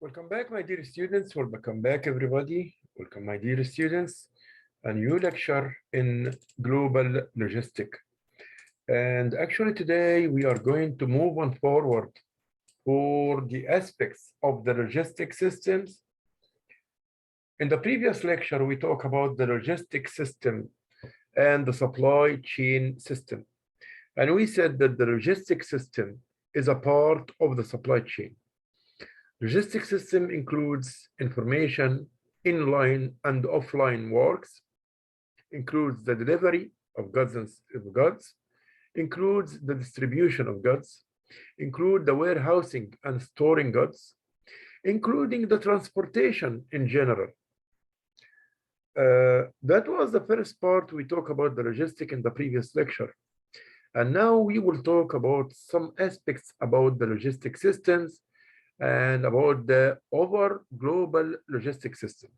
Welcome back, my dear students. Welcome back, everybody. Welcome, my dear students. A new lecture in global logistics. And actually, today we are going to move on forward for the aspects of the logistic systems. In the previous lecture, we talked about the logistic system and the supply chain system. And we said that the logistic system is a part of the supply chain. Logistic system includes information, inline and offline works, includes the delivery of goods, includes the distribution of goods, include the warehousing and storing goods, including the transportation in general. That was the first part. We talked about the logistic in the previous lecture. And now we will talk about some aspects about the logistic systems and about the global logistic system.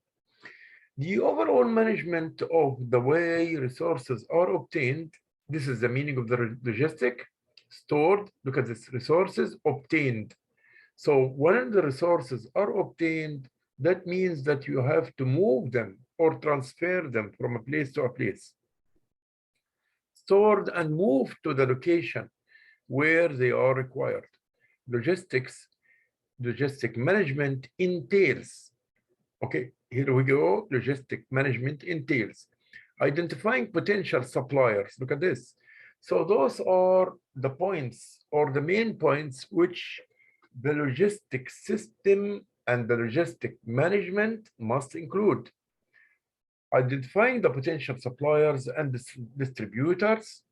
The overall management of the way resources are obtained, this is the meaning of the logistic, stored, look at this, resources obtained. So when the resources are obtained, that means that you have to move them or transfer them from a place to a place. Stored and moved to the location where they are required. Logistic management entails, okay, here we go, logistic management entails identifying potential suppliers. Look at this. So those are the points or the main points which the logistic system and the logistic management must include. Identifying the potential suppliers and distributors,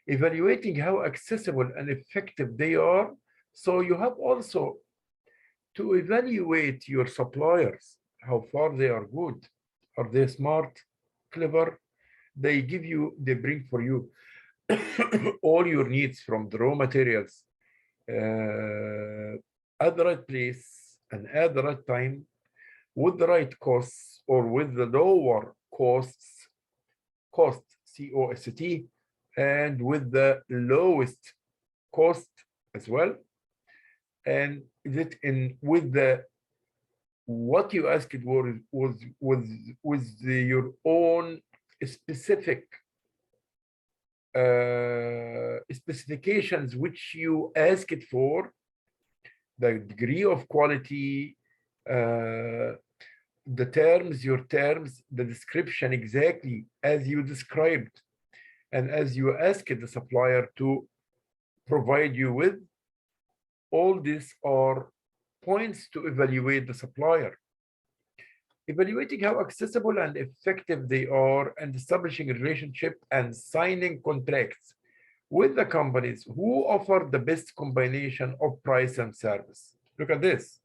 evaluating how accessible and effective they are. So you have also to evaluate your suppliers, how far they are good. Are they smart, clever? They bring for you all your needs from the raw materials at the right place and at the right time with the right costs or with the lower costs, C-O-S-T, and with the lowest cost as well. And is it in with the what you asked was your own specific specifications which you asked for, the degree of quality, the terms, your terms, the description exactly as you described and as you asked the supplier to provide you with. All these are points to evaluate the supplier. Evaluating how accessible and effective they are and establishing a relationship and signing contracts with the companies who offer the best combination of price and service. Look at this,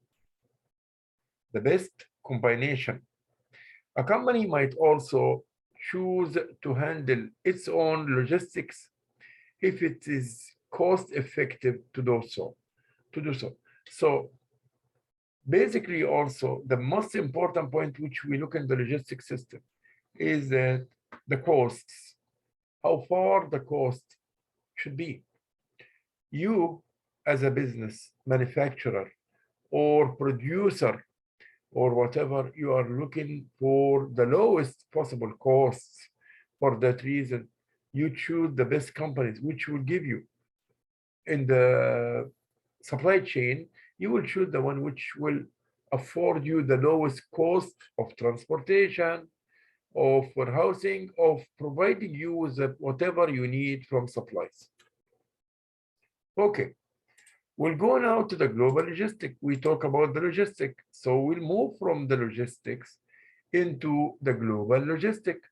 the best combination. A company might also choose to handle its own logistics if it is cost effective to do so. So basically also the most important point which we look in the logistics system is that the costs, how far the cost should be. You as a business manufacturer or producer or whatever, you are looking for the lowest possible costs. For that reason, you choose the best companies which will give you in the supply chain, you will choose the one which will afford you the lowest cost of transportation, of warehousing, of providing you with whatever you need from supplies. Okay, we'll go now to the global logistic. We talk about the logistic. So we'll move from the logistics into the global logistic.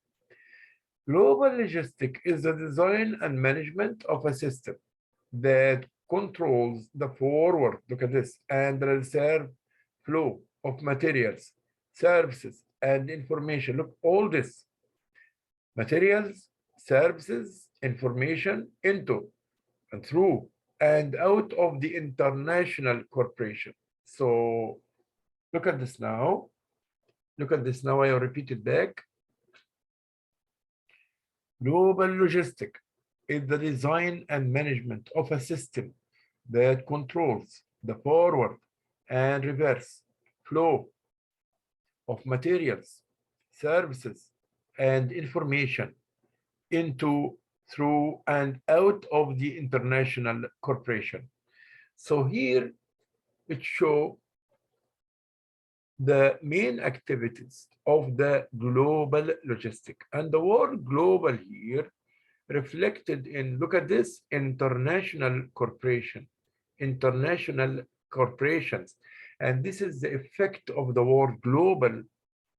Global logistic is the design and management of a system that controls the forward, look at this, and the reserve flow of materials, services, and information. Look, all this, materials, services, information into and through and out of the international corporation. So look at this now. Look at this now, I repeat it back. Global logistic is the design and management of a system that controls the forward and reverse flow of materials, services, and information into, through, and out of the international corporation. So here it shows the main activities of the global logistic. And the word global here reflected in, look at this, international corporations. And this is the effect of the word global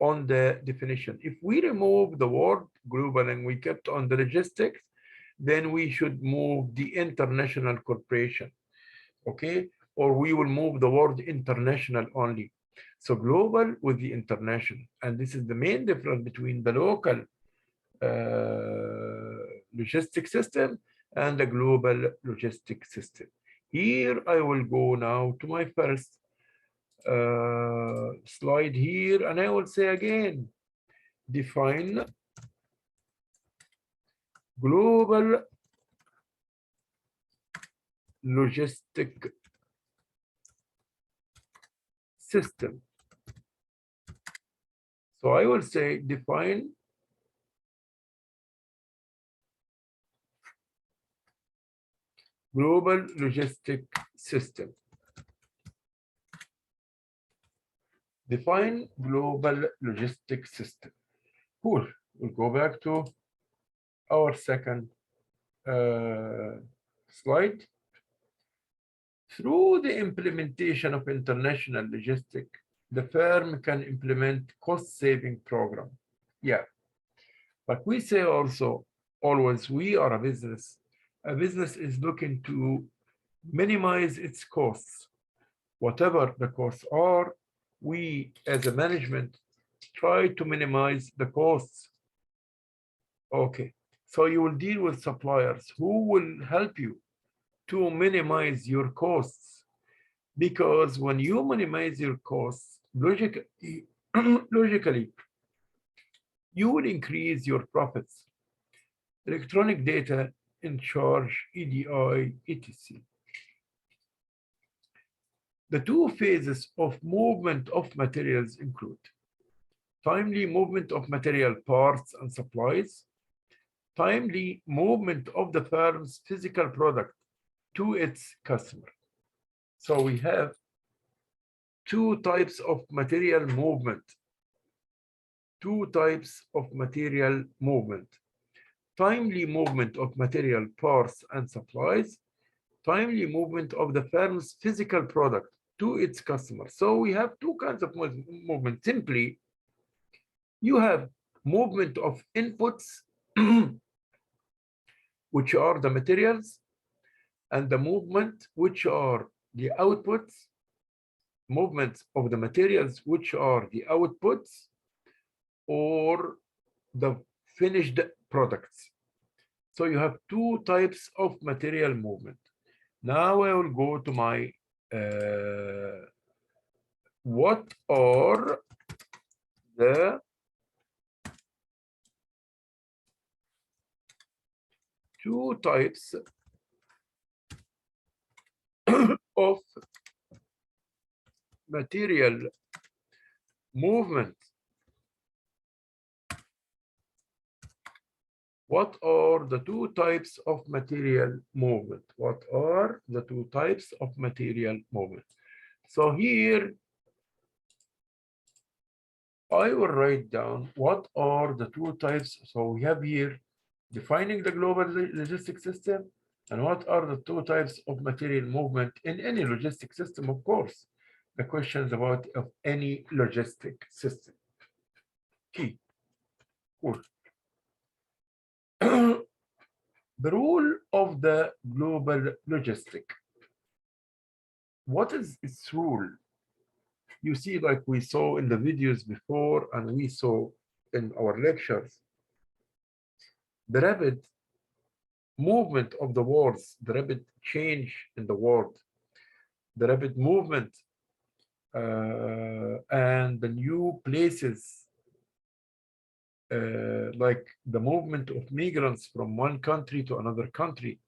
on the definition. If we remove the word global and we kept on the logistics, then we should move the international corporation, okay? Or we will move the word international only. So global with the international. And this is the main difference between the local logistic system and the global logistic system. Here I will go now to my first slide here, and I will say again, define global logistic system. So I will say define global logistic system. Define global logistic system. Cool. We'll go back to our second slide. Through the implementation of international logistic, the firm can implement cost-saving program. Yeah, but we say also always we are a business. A business is looking to minimize its costs. Whatever the costs are, we as a management try to minimize the costs. Okay, so you will deal with suppliers who will help you to minimize your costs, because when you minimize your costs, logically, you will increase your profits. Electronic data in charge, EDI, etc. The two phases of movement of materials include timely movement of material parts and supplies, timely movement of the firm's physical product to its customer. So we have two types of material movement. Timely movement of material parts and supplies, timely movement of the firm's physical product to its customer. So we have two kinds of movement. Simply, you have movement of inputs, which are the materials, and the movement, which are the outputs, movements of the materials, which are the outputs, or the finished products. So you have two types of material movement. Now I will go to my what are the two types of material movement? What are the two types of material movement? What are the two types of material movement? So here, I will write down what are the two types. So we have here defining the global logistic system, and what are the two types of material movement in any logistic system, of course. The questions about of any logistic system. Key. Cool. The rule of the global logistic. What is its rule? You see, like we saw in the videos before, and we saw in our lectures, the rapid movement of the words, the rapid change in the world, the rapid movement and the new places, like the movement of migrants from one country to another country.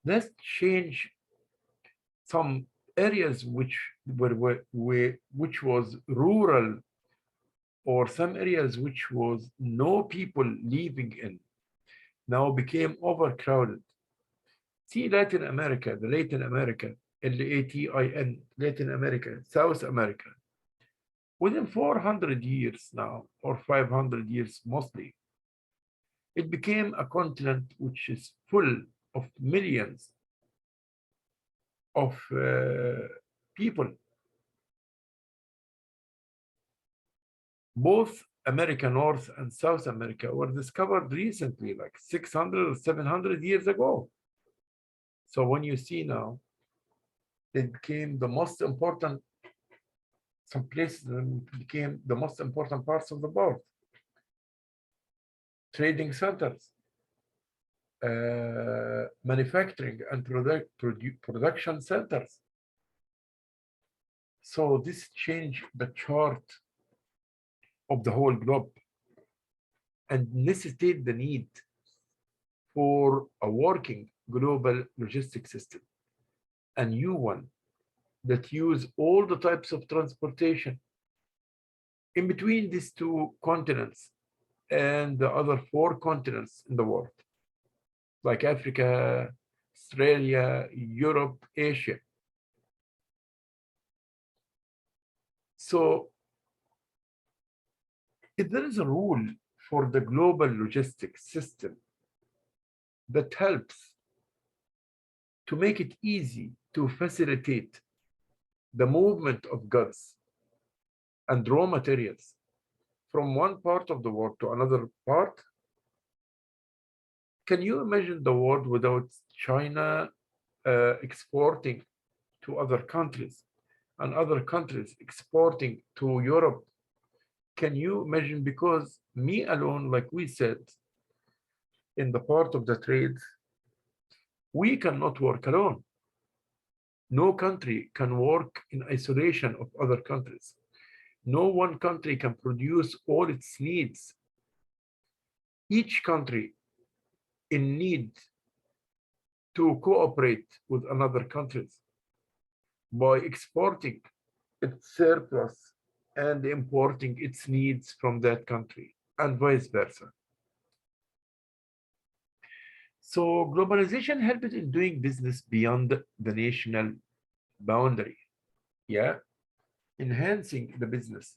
Let's change some areas which was rural, or some areas which was no people living in, now became overcrowded. See Latin America, the Latin America, Latin, Latin America, South America. Within 400 years now, or 500 years mostly, it became a continent which is full of millions of people. Both America North and South America were discovered recently, like 600 or 700 years ago. So when you see now, it became the most important, some places became the most important parts of the world. Trading centers, manufacturing and production centers. So this changed the chart of the whole globe and necessitate the need for a working global logistics system, a new one that use all the types of transportation in between these two continents and the other 4 continents in the world, like Africa, Australia, Europe, Asia. So if there is a rule for the global logistics system that helps to make it easy to facilitate the movement of goods and raw materials from one part of the world to another part, can you imagine the world without China exporting to other countries and other countries exporting to Europe? Can you imagine? Because me alone, like we said, in the part of the trade, we cannot work alone. No country can work in isolation of other countries. No one country can produce all its needs. Each country in need to cooperate with another countries by exporting its surplus and importing its needs from that country, and vice versa. So globalization helped in doing business beyond the national boundary. Yeah, enhancing the business.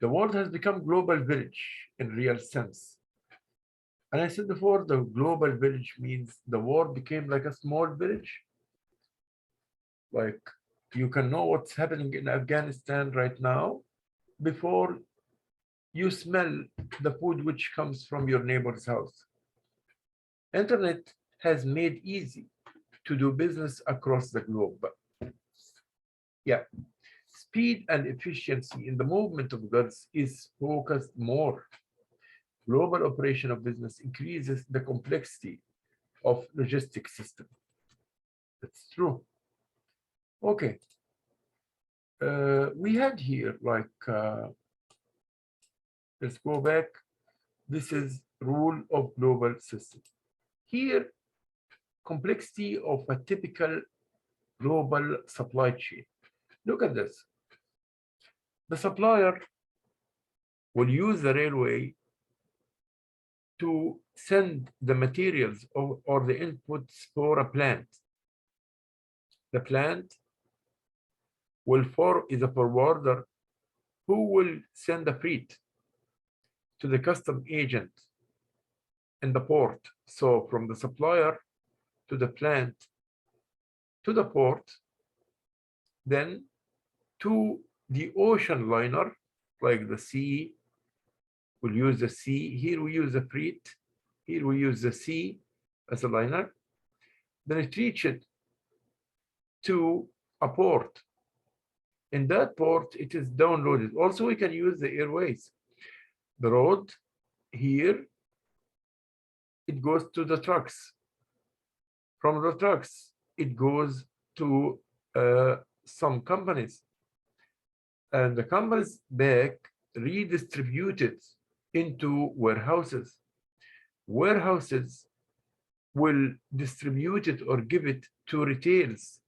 The world has become global village in real sense. And I said before, the global village means the world became like a small village. Like you can know what's happening in Afghanistan right now before you smell the food which comes from your neighbor's house. Internet has made easy to do business across the globe. Yeah, speed and efficiency in the movement of goods is focused more. Global operation of business increases the complexity of logistics system. That's true. Okay. We had here like, let's go back. This is rule of global system. Here, complexity of a typical global supply chain. Look at this. The supplier will use the railway to send the materials or the inputs for a plant. The plant is a forwarder who will send the freight to the custom agent in the port. So from the supplier to the plant to the port, then to the ocean liner, like the sea, we'll use the sea. Here we use the freight. Here we use the sea as a liner. Then it reaches to a port. In that port, it is downloaded. Also, we can use the airways. The road here, it goes to the trucks. From the trucks, it goes to some companies. And the companies back redistributed into warehouses. Warehouses will distribute it or give it to retailers.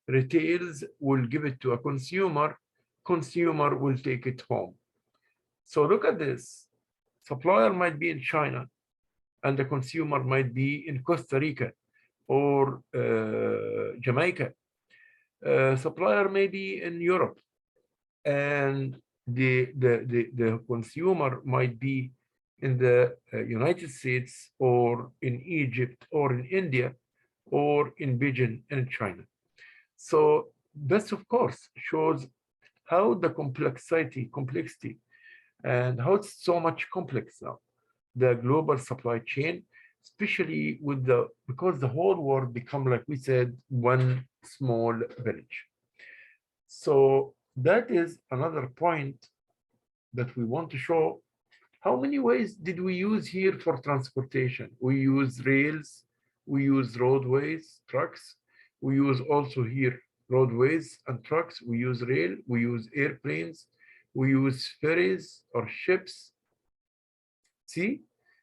retails will give it to a consumer, consumer will take it home. So look at this. Supplier might be in China and the consumer might be in Costa Rica or Jamaica. Supplier may be in Europe and the consumer might be in the United States or in Egypt or in India or in Beijing in China. So this, of course, shows how the complexity, and how it's so much complex now, the global supply chain, especially with because the whole world become, like we said, one small village. So that is another point that we want to show. How many ways did we use here for transportation? We use rails, we use roadways, trucks. We use also here roadways and trucks. We use rail, we use airplanes, we use ferries or ships. See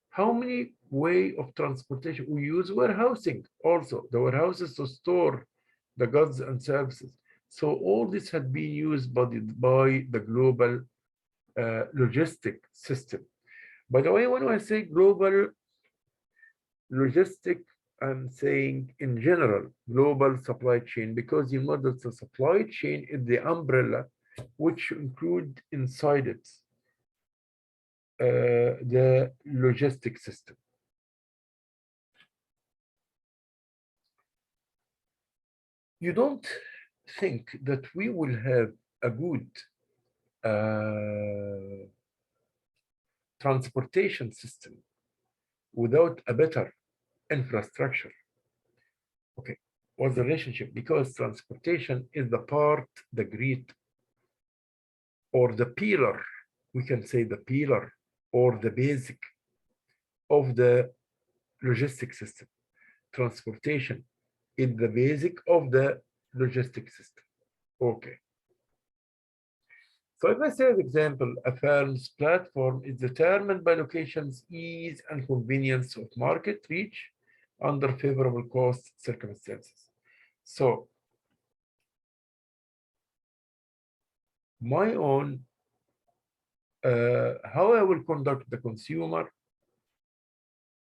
how many way of transportation. We use warehousing also, the warehouses to store the goods and services. So all this had been used by the global logistic system. By the way, when I say global logistic, I'm saying in general global supply chain, because you know that the supply chain is the umbrella which include inside it the logistic system. You don't think that we will have a good transportation system without a better infrastructure. Okay, what's the relationship? Because transportation is the part, the grid, or the pillar, we can say the pillar or the basic of the logistic system. Transportation is the basic of the logistic system. Okay. So if I say, for example, a firm's platform is determined by location's ease and convenience of market reach under favorable cost circumstances. So my own, how I will conduct the consumer,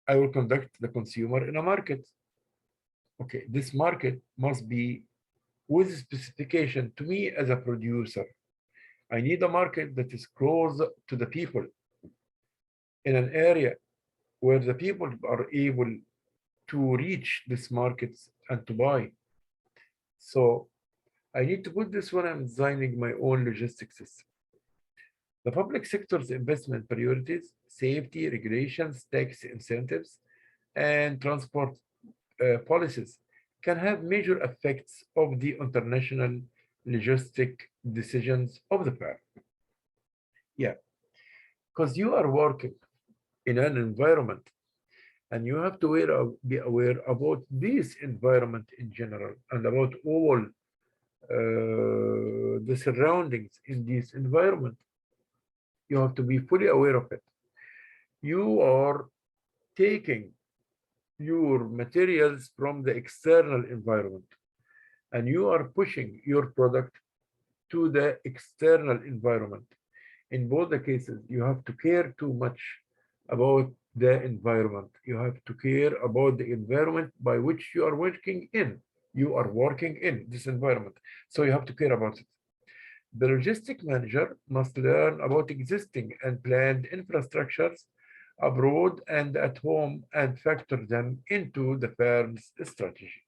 I will conduct the consumer in a market. Okay, this market must be with specification to me as a producer. I need a market that is close to the people in an area where the people are able to reach this market and to buy. So I need to put this when I'm designing my own logistics system. The public sector's investment priorities, safety, regulations, tax incentives, and transport policies can have major effects of the international logistic decisions of the firm. Yeah, because you are working in an environment and you have to be aware about this environment in general and about all the surroundings in this environment. You have to be fully aware of it. You are taking your materials from the external environment and you are pushing your product to the external environment. In both the cases, you have to care too much about the environment. You have to care about the environment by which you are working in. You are working in this environment, so you have to care about it. The logistic manager must learn about existing and planned infrastructures abroad and at home and factor them into the firm's strategy.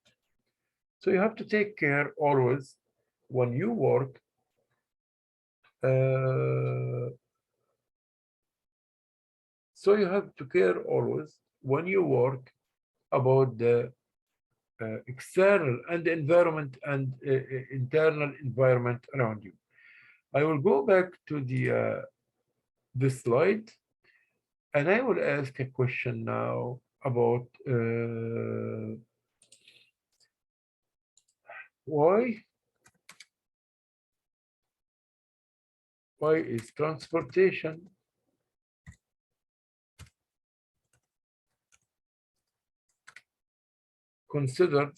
So you have to take care always when you work so you have to care always when you work about the external and the environment and internal environment around you. I will go back to this slide and I will ask a question now about why is transportation considered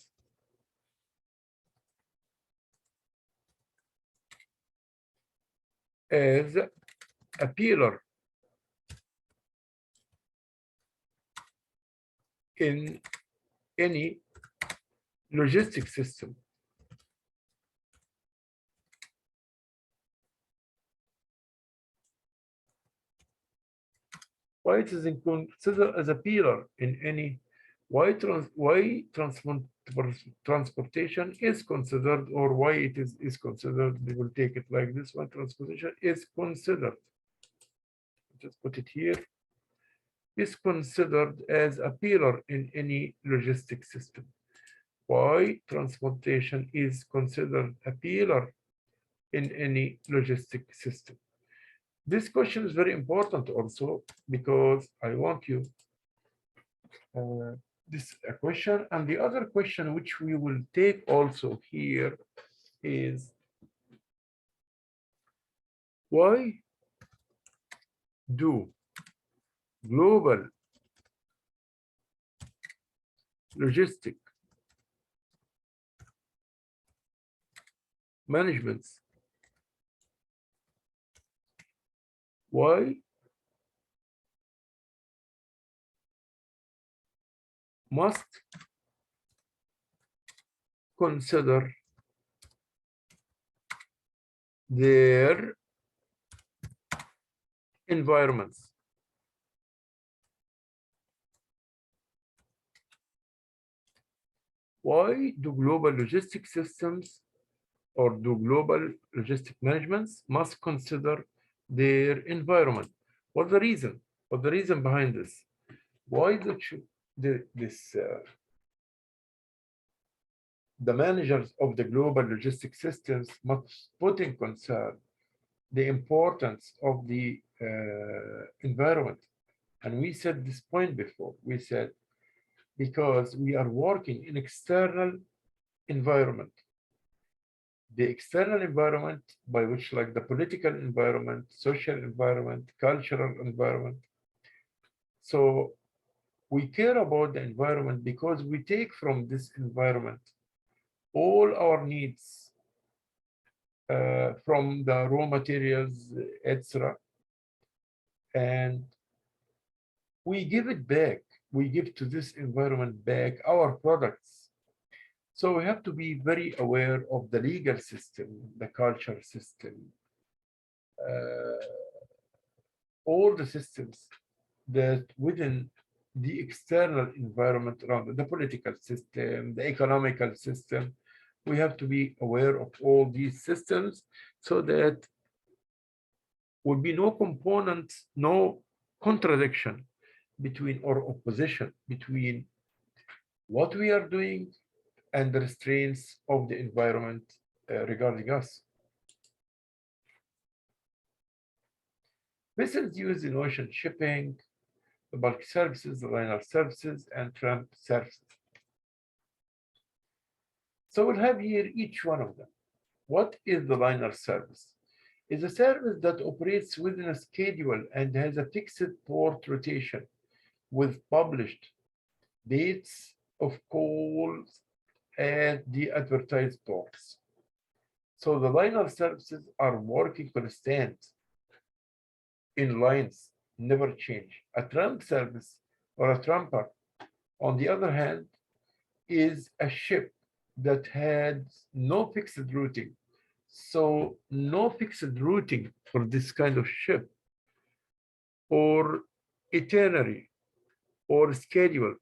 as a pillar in any logistic system. Why it is considered as a pillar in any, why transportation is considered, or why it is considered, we will take it like this one, transportation is considered, just put it here, is considered as a pillar in any logistic system. Why transportation is considered a pillar in any logistic system? This question is very important also because I want you this a question, and the other question which we will take also here is why do global logistic managements, why must consider their environments? Why do global logistic systems or do global logistic managements must consider their environment? What's the reason? What's the reason behind this? Why the managers of the global logistic systems must put in concern the importance of the environment? And we said this point before. We said because we are working in external environment. The external environment, by which like the political environment, social environment, cultural environment. So we care about the environment because we take from this environment all our needs from the raw materials, etc. And we give it back. We give to this environment back our products. So we have to be very aware of the legal system, the culture system, all the systems that within the external environment around the political system, the economical system, we have to be aware of all these systems so that will be no component, no contradiction between or opposition between what we are doing and the restraints of the environment regarding us. Vessels used in ocean shipping, the bulk services, the liner services, and tramp services. So we'll have here each one of them. What is the liner service? It's a service that operates within a schedule and has a fixed port rotation with published dates of calls at the advertised ports. So the liner services are working constant in lines, never change. A tramp service or a tramper, on the other hand, is a ship that had no fixed routing. So no fixed routing for this kind of ship or itinerary or schedule,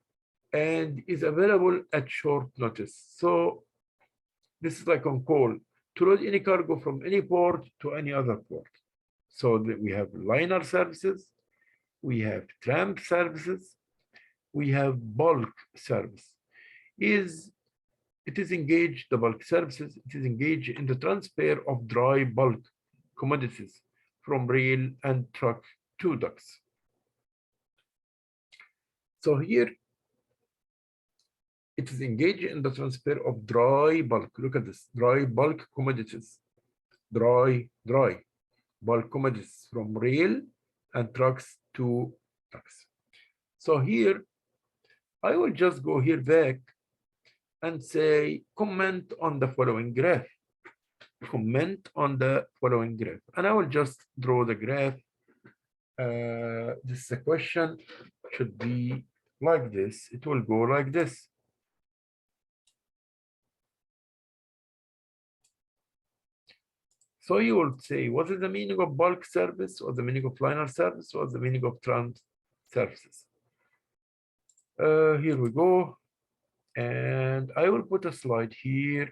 and is available at short notice. So this is like on call to load any cargo from any port to any other port. So we have liner services, we have tramp services, we have bulk service. It is engaged, the bulk services, it is engaged in the transfer of dry bulk commodities from rail and truck to docks. So here, it is engaged in the transfer of dry bulk. Look at this, dry bulk commodities, dry bulk commodities from rail and trucks to docks. So here, I will just go here back and say, comment on the following graph. comment on the following graph. And I will just draw the graph. This is a question, should be like this. It will go like this. So you will say, what is the meaning of bulk service, or the meaning of liner service, or the meaning of trans services? Here we go. And I will put a slide here.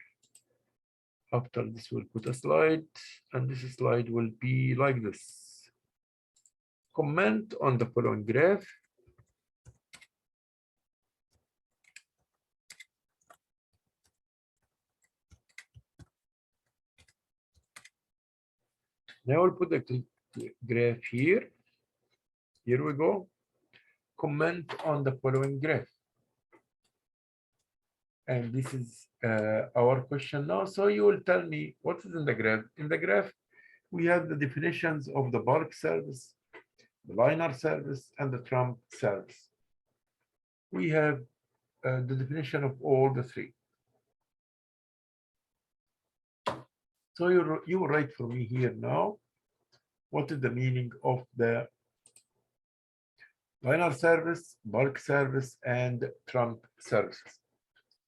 After this, we'll put a slide, and this slide will be like this. Comment on the following graph. Now I'll put the graph here. Here we go. Comment on the following graph. And this is our question now. So you will tell me what is in the graph. In the graph, we have the definitions of the bulk service, the liner service, and the trunk service. We have the definition of all the three. So you write for me here now, what is the meaning of the liner service, bulk service, and trunk services?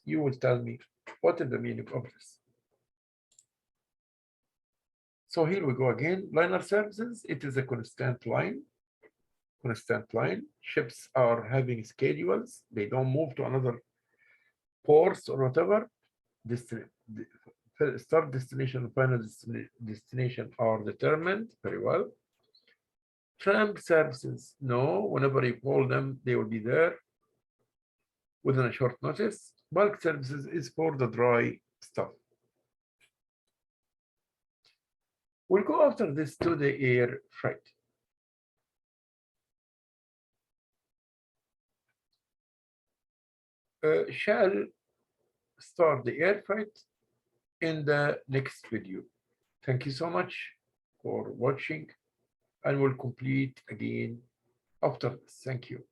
You will tell me what is the meaning of this. So here we go again. Liner services, it is a constant line. Constant line. Ships are having schedules. They don't move to another ports or whatever. Start destination and final destination are determined very well. Tramp services, no. Whenever you call them, they will be there within a short notice. Bulk services is for the dry stuff. We'll go after this to the air freight. Shall start the air freight in the next video. Thank you so much for watching, and we'll complete again after this. Thank you.